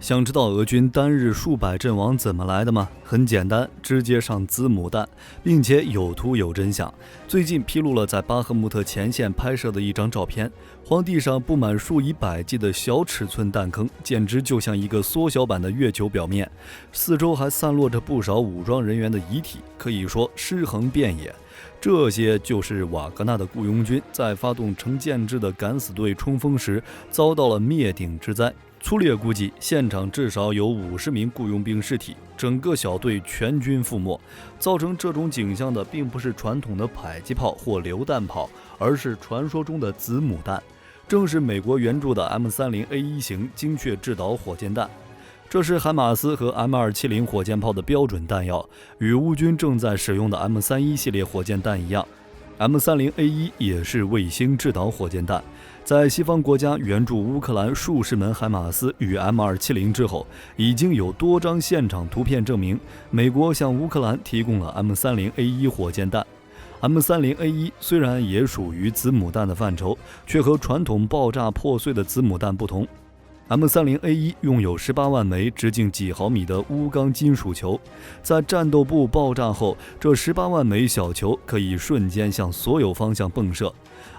想知道俄军单日数百阵亡怎么来的吗？很简单，直接上子母弹，并且有图有真相。最近披露了在巴赫穆特前线拍摄的一张照片，荒地上布满数以百计的小尺寸弹坑，简直就像一个缩小版的月球表面，四周还散落着不少武装人员的遗体，可以说尸横遍野。这些就是瓦格纳的雇佣军在发动成建制的敢死队冲锋时遭到了灭顶之灾。粗略估计，现场至少有50名雇佣兵尸体，整个小队全军覆没。造成这种景象的并不是传统的迫击炮或榴弹炮，而是传说中的子母弹，正是美国援助的 M30A1 型精确制导火箭弹。这是海马斯和 M270 火箭炮的标准弹药，与乌军正在使用的 M31系列火箭弹一样。M30A1 也是卫星制导火箭弹。在西方国家援助乌克兰数十门海马斯与 M270 之后，已经有多张现场图片证明，美国向乌克兰提供了 M30A1 火箭弹。M30A1 虽然也属于子母弹的范畴，却和传统爆炸破碎的子母弹不同。M30A1 拥有18万枚直径几毫米的钨钢金属球，在战斗部爆炸后，这18万枚小球可以瞬间向所有方向迸射。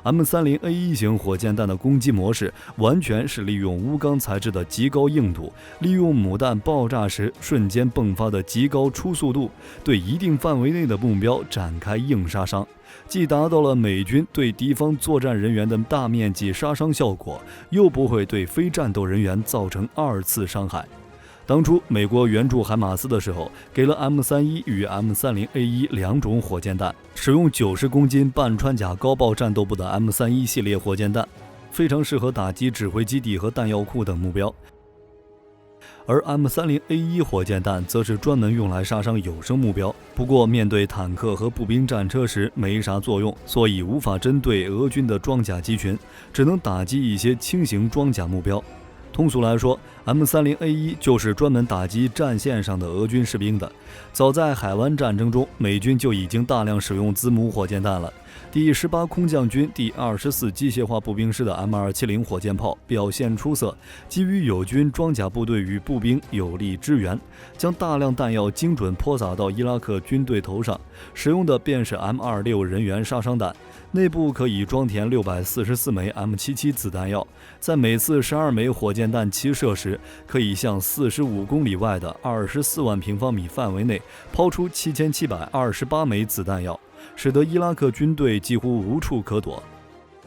M30A1 型火箭弹的攻击模式完全是利用钨钢材质的极高硬度，利用母弹爆炸时瞬间迸发的极高初速度，对一定范围内的目标展开硬杀伤，既达到了美军对敌方作战人员的大面积杀伤效果，又不会对非战斗人员造成2次伤害。当初美国援助海马斯的时候，给了 M31与 M30A1 两种火箭弹，使用90公斤半穿甲高爆战斗部的 M31系列火箭弹，非常适合打击指挥基地和弹药库等目标。而 M30A1 火箭弹则是专门用来杀伤有生目标，不过面对坦克和步兵战车时没啥作用，所以无法针对俄军的装甲集群，只能打击一些轻型装甲目标。通俗来说， M30A1 就是专门打击战线上的俄军士兵的。早在海湾战争中，美军就已经大量使用子母火箭弹了。第18空降军第24机械化步兵师的 M270 火箭炮表现出色，给予友军装甲部队与步兵有力支援，将大量弹药精准泼洒到伊拉克军队头上。使用的便是 M26 人员杀伤弹，内部可以装填644枚 M77 子弹药，在每次12枚火箭弹齐射时，可以向45公里外的24万平方米范围内抛出7728枚子弹药，使得伊拉克军队几乎无处可躲。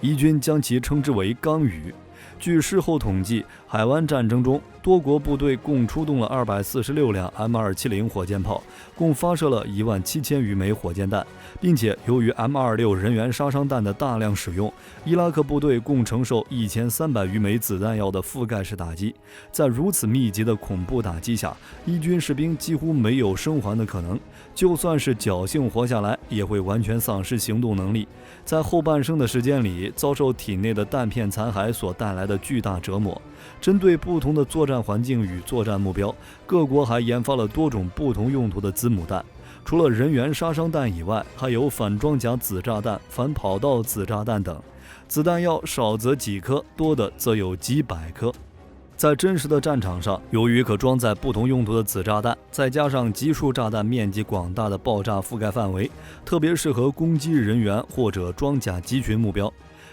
伊军将其称之为钢雨。据事后统计，海湾战争中多国部队共出动了246辆 M270 火箭炮，共发射了17000余枚火箭弹，并且由于 M26 人员杀伤弹的大量使用，伊拉克部队共承受1300余枚子弹药的覆盖式打击。在如此密集的恐怖打击下，伊军士兵几乎没有生还的可能，就算是侥幸活下来，也会完全丧失行动能力。在后半生的时间里，遭受体内的弹片残骸所带来的巨大折磨。针对不同的作战环境与作战目标，各国还研发了多种不同用途的子母弹。除了人员杀伤弹以外，还有反装甲子炸弹、反跑道子炸弹等。子弹药少则几颗，多的则有几百颗。在真实的战场上，由于可装载不同用途的子炸弹，再加上集束炸弹面积广大的爆炸覆盖范围，特别适合攻击人员或者装甲集群目标。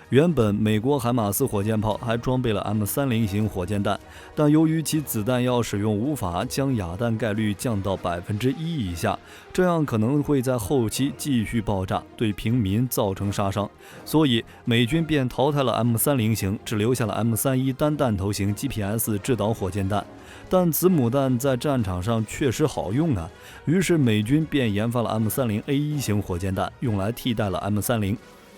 原本美国海马斯火箭炮还装备了 M30型火箭弹，但由于其子弹药使用无法将哑弹概率降到1%以下，这样可能会在后期继续爆炸，对平民造成杀伤，所以美军便淘汰了 M30型，只留下了 M31单弹头型 GPS 制导火箭弹。但子母弹在战场上确实好用啊，于是美军便研发了 M30A1 型火箭弹，用来替代了 M30。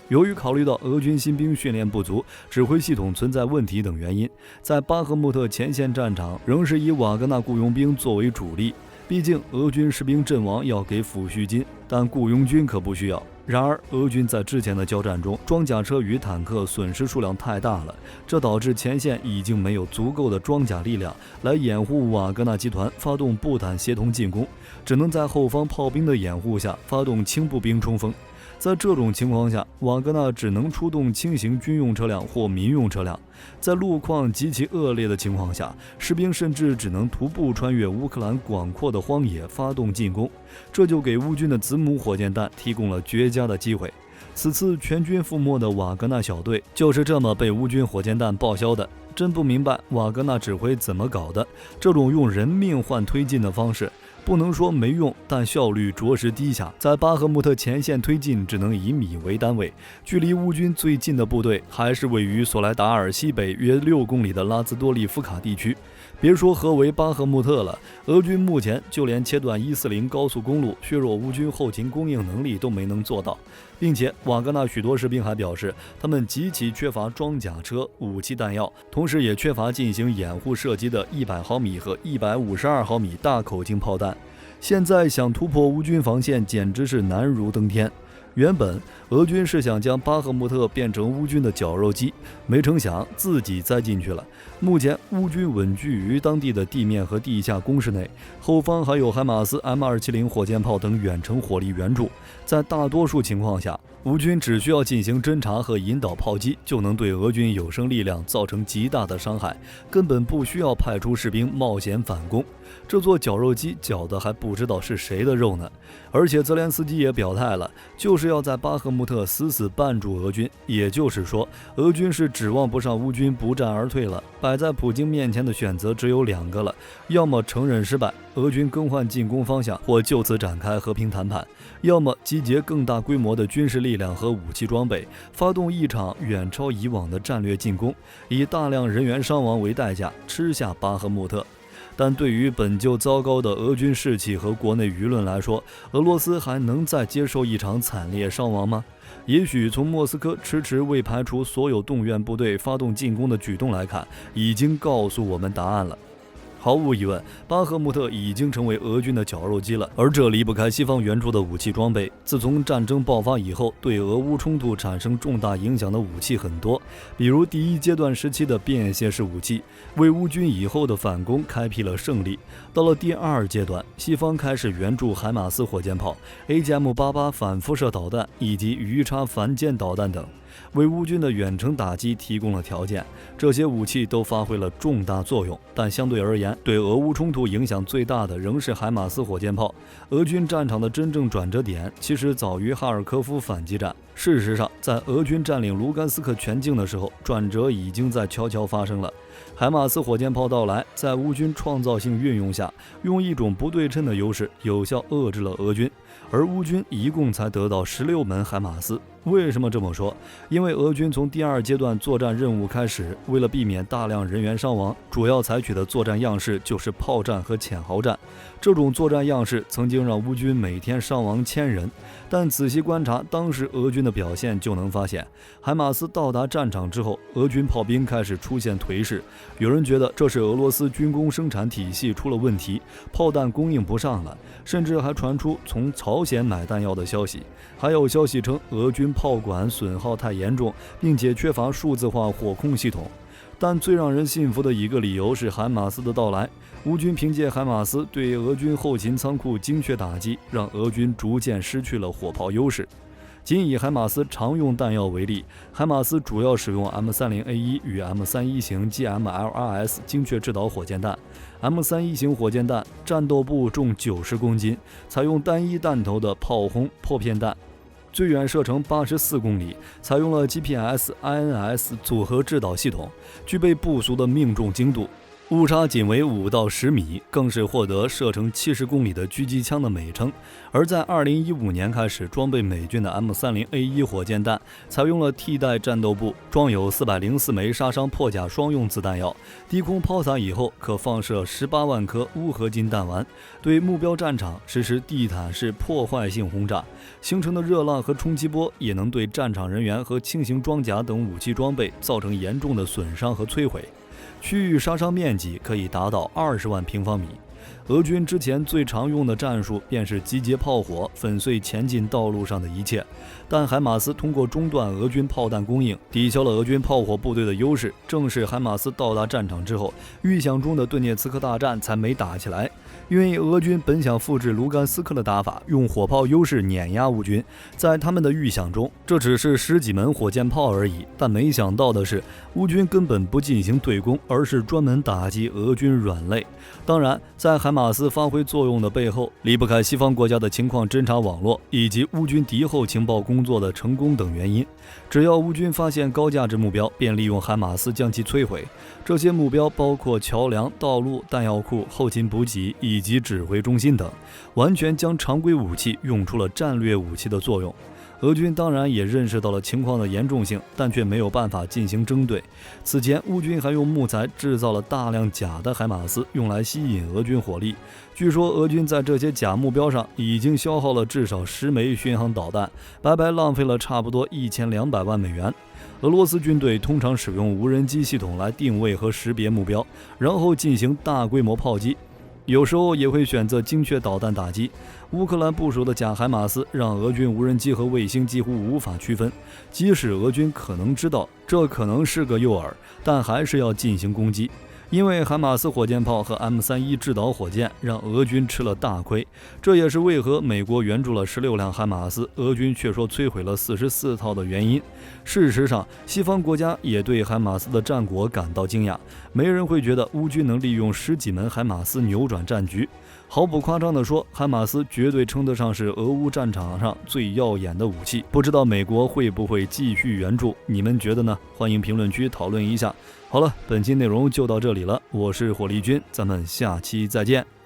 由于考虑到俄军新兵训练不足、指挥系统存在问题等原因，在巴赫穆特前线战场仍是以瓦格纳雇佣兵作为主力。毕竟俄军士兵阵亡要给抚恤金，但雇佣军可不需要。然而俄军在之前的交战中，装甲车与坦克损失数量太大了，这导致前线已经没有足够的装甲力量来掩护瓦格纳集团发动步坦协同进攻，只能在后方炮兵的掩护下发动轻步兵冲锋。在这种情况下，瓦格纳只能出动轻型军用车辆或民用车辆。在路况极其恶劣的情况下，士兵甚至只能徒步穿越乌克兰广阔的荒野发动进攻，这就给乌军的子母火箭弹提供了绝佳的机会。此次全军覆没的瓦格纳小队就是这么被乌军火箭弹报销的。真不明白瓦格纳指挥怎么搞的，这种用人命换推进的方式，不能说没用，但效率着实低下。在巴赫穆特前线推进只能以米为单位，距离乌军最近的部队还是位于索莱达尔西北约6公里的拉兹多利夫卡地区。别说何为巴赫穆特了，俄军目前就连切断140高速公路、削弱乌军后勤供应能力都没能做到，并且瓦格纳许多士兵还表示，他们极其缺乏装甲车、武器弹药，同时也缺乏进行掩护射击的100毫米和152毫米大口径炮弹。现在想突破乌军防线简直是难如登天。原本俄军是想将巴赫穆特变成乌军的绞肉机，没成想自己栽进去了。目前乌军稳居于当地的地面和地下工事内，后方还有海马斯 M270 火箭炮等远程火力援助。在大多数情况下，乌军只需要进行侦察和引导炮击，就能对俄军有生力量造成极大的伤害，根本不需要派出士兵冒险反攻。这座绞肉机绞的还不知道是谁的肉呢。而且泽连斯基也表态了，就是要在巴赫穆特死死绊住俄军，也就是说，俄军是指望不上乌军不战而退了。摆在普京面前的选择只有2个了，要么承认失败，俄军更换进攻方向，或就此展开和平谈判；要么集结更大规模的军事力量和武器装备，发动一场远超以往的战略进攻，以大量人员伤亡为代价吃下巴赫穆特。但对于本就糟糕的俄军士气和国内舆论来说，俄罗斯还能再接受一场惨烈伤亡吗？也许从莫斯科迟迟未排除所有动员部队发动进攻的举动来看，已经告诉我们答案了。毫无疑问，巴赫穆特已经成为俄军的绞肉机了，而这离不开西方援助的武器装备。自从战争爆发以后，对俄乌冲突产生重大影响的武器很多，比如第1阶段时期的便携式武器，为乌军以后的反攻开辟了胜利。到了第2阶段，西方开始援助海马斯火箭炮、AGM-88反辐射导弹以及鱼叉反舰导弹等，为乌军的远程打击提供了条件。这些武器都发挥了重大作用，但相对而言，对俄乌冲突影响最大的仍是海马斯火箭炮。俄军战场的真正转折点其实早于哈尔科夫反击战。事实上，在俄军占领卢甘斯克全境的时候，转折已经在悄悄发生了。海马斯火箭炮到来，在乌军创造性运用下，用一种不对称的优势，有效遏制了俄军，而乌军一共才得到16门海马斯。为什么这么说？因为俄军从第2阶段作战任务开始，为了避免大量人员伤亡，主要采取的作战样式就是炮战和潜壕战。这种作战样式曾经让乌军每天伤亡1000人，但仔细观察当时俄军的表现就能发现，海马斯到达战场之后，俄军炮兵开始出现颓势。有人觉得这是俄罗斯军工生产体系出了问题，炮弹供应不上了，甚至还传出从朝鲜买弹药的消息。还有消息称俄军炮管损耗太严重，并且缺乏数字化火控系统。但最让人信服的一个理由是海马斯的到来。乌军凭借海马斯对俄军后勤仓库精确打击，让俄军逐渐失去了火炮优势。仅以海马斯常用弹药为例，海马斯主要使用 M30A1 与 M31 型 GMLRS 精确制导火箭弹。M31 型火箭弹战斗部重90公斤，采用单一弹头的炮轰破片弹，最远射程84公里，采用了 GPS-INS 组合制导系统，具备不俗的命中精度。误差仅为5到10米，更是获得射程70公里的狙击枪的美称。而在2015年开始装备美军的 M30A1 火箭弹，采用了替代战斗部，装有404枚杀伤破甲双用子弹药，低空抛洒以后可放射18万颗钨合金弹丸，对目标战场实施地毯式破坏性轰炸，形成的热浪和冲击波也能对战场人员和轻型装甲等武器装备造成严重的损伤和摧毁。区域杀伤面积可以达到20万平方米。俄军之前最常用的战术便是集结炮火，粉碎前进道路上的一切。但海马斯通过中断俄军炮弹供应，抵消了俄军炮火部队的优势。正是海马斯到达战场之后，预想中的顿涅茨克大战才没打起来。因为俄军本想复制卢甘斯克的打法，用火炮优势碾压乌军，在他们的预想中，这只是10几门火箭炮而已。但没想到的是，乌军根本不进行对攻，而是专门打击俄军软肋。当然，在海马斯发挥作用的背后，离不开西方国家的情况侦察网络以及乌军敌后情报工作的成功等原因。只要乌军发现高价值目标，便利用海马斯将其摧毁。这些目标包括桥梁、道路、弹药库、后勤补给以及指挥中心等，完全将常规武器用出了战略武器的作用。俄军当然也认识到了情况的严重性，但却没有办法进行征对。此前，乌军还用木材制造了大量假的海马斯，用来吸引俄军火力。据说，俄军在这些假目标上已经消耗了至少10枚巡航导弹，白白浪费了差不多1200万美元。俄罗斯军队通常使用无人机系统来定位和识别目标，然后进行大规模炮击。有时候也会选择精确导弹打击。乌克兰部署的假海马斯让俄军无人机和卫星几乎无法区分，即使俄军可能知道这可能是个诱饵，但还是要进行攻击。因为海马斯火箭炮和 M31 制导火箭让俄军吃了大亏，这也是为何美国援助了16辆海马斯，俄军却说摧毁了44套的原因。事实上，西方国家也对海马斯的战果感到惊讶，没人会觉得乌军能利用10几门海马斯扭转战局。毫不夸张地说，海马斯绝对称得上是俄乌战场上最耀眼的武器。不知道美国会不会继续援助？你们觉得呢？欢迎评论区讨论一下。好了，本期内容就到这里了，我是火力军，咱们下期再见。